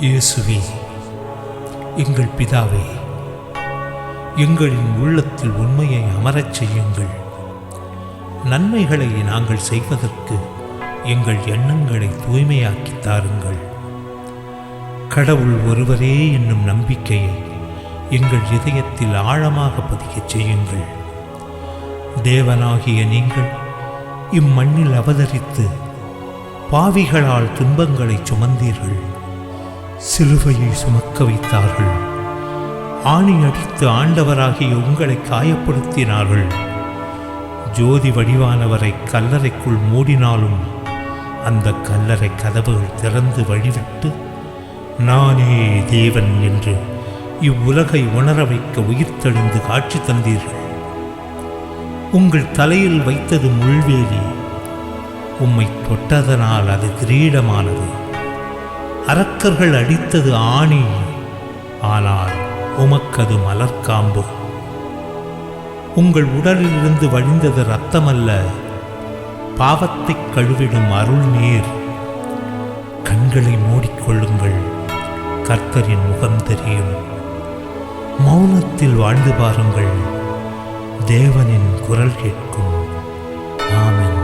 இயேசுவே, எங்கள் பிதாவே, எங்களின் உள்ளத்தில் உண்மையை அமரச் செய்யுங்கள். நன்மைகளை நாங்கள் செய்வதற்கு எங்கள் எண்ணங்களை தூய்மையாக்கித் தாருங்கள். கடவுள் ஒருவரே என்னும் நம்பிக்கையை எங்கள் இதயத்தில் ஆழமாக பதிக்கச் செய்யுங்கள். தேவனாகிய நீங்கள் இம்மண்ணில் அவதரித்து பாவிகளால் துன்பங்களை சுமந்தீர்கள். சிலுவையை சுமக்க வைத்தார்கள். ஆணி அடித்து ஆண்டவராகிய உங்களை காயப்படுத்தினார்கள். ஜோதி வடிவானவரை கல்லறைக்குள் மூடினாலும் அந்த கல்லறை கதவுகள் திறந்து வழிவிட்டு நானே தேவன் என்று இவ்வுலகை உணர வைக்க உயிர்த்தெழுந்து காட்சி தந்தீர்கள். உங்கள் தலையில் வைத்தது முள்வேலி, உம்மை தொட்டதனால் அது கிரீடமானது. அரக்கர்கள் அடித்தது ஆணி, ஆனால் உமக்கது மலர்காம்பு. உங்கள் உடலிலிருந்து வழிந்தது இரத்தமல்ல, பாவத்தை கழுவிடும் அருள் நீர். கண்களை மூடிக்கொள்ளுங்கள், கர்த்தரின் முகம் தெரியும். மௌனத்தில் வாழ்ந்து பாருங்கள், தேவனின் குரல் கேட்கும். ஆமென்.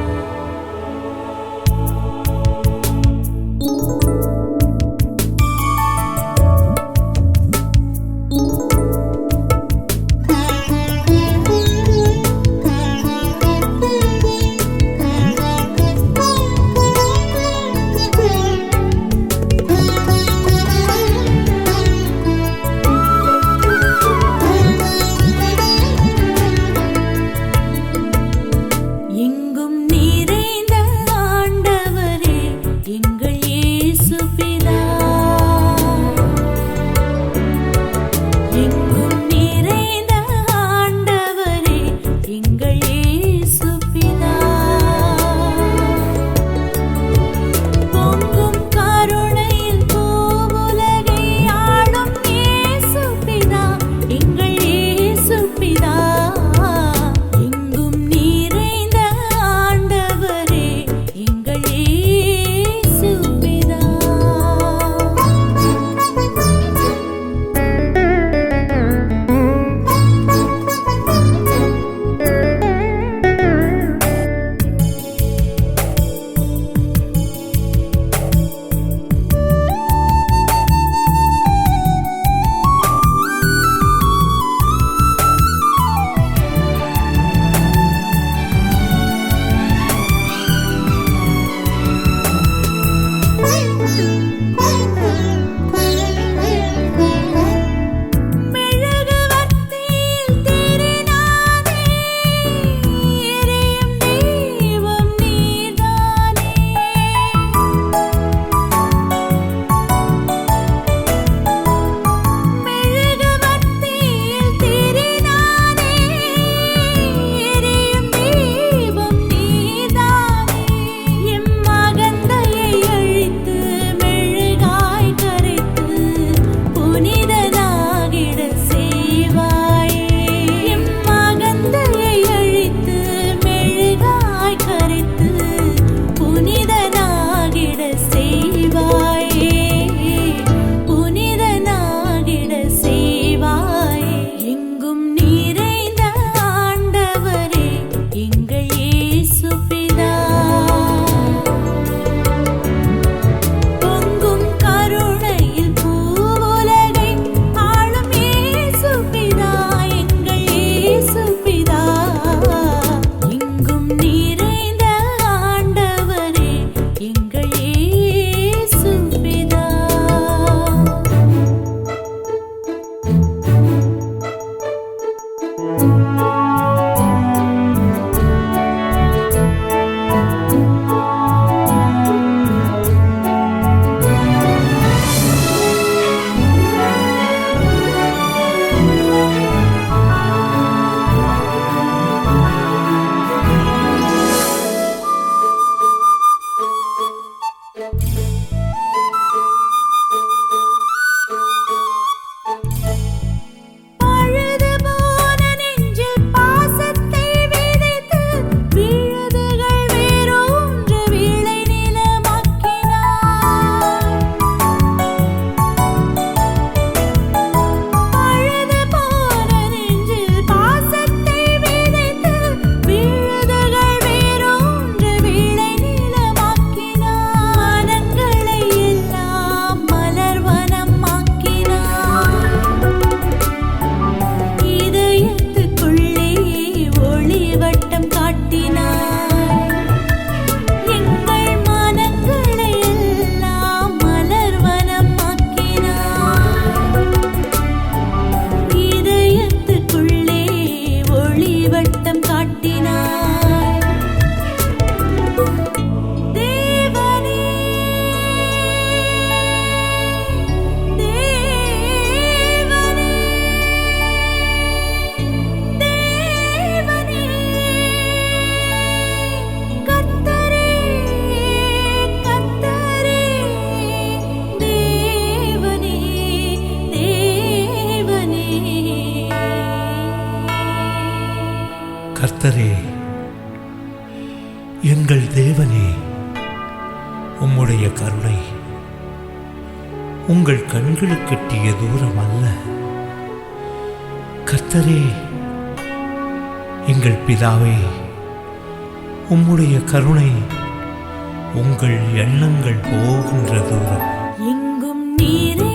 உம்முடைய கருணை உங்கள் கண்களுக்கு எட்டிய தூரம் அல்ல. கர்த்தரே, எங்கள் பிதாவே, உம்முடைய கருணை உங்கள் எண்ணங்கள் போகின்ற தூரம். எங்கும் நீரே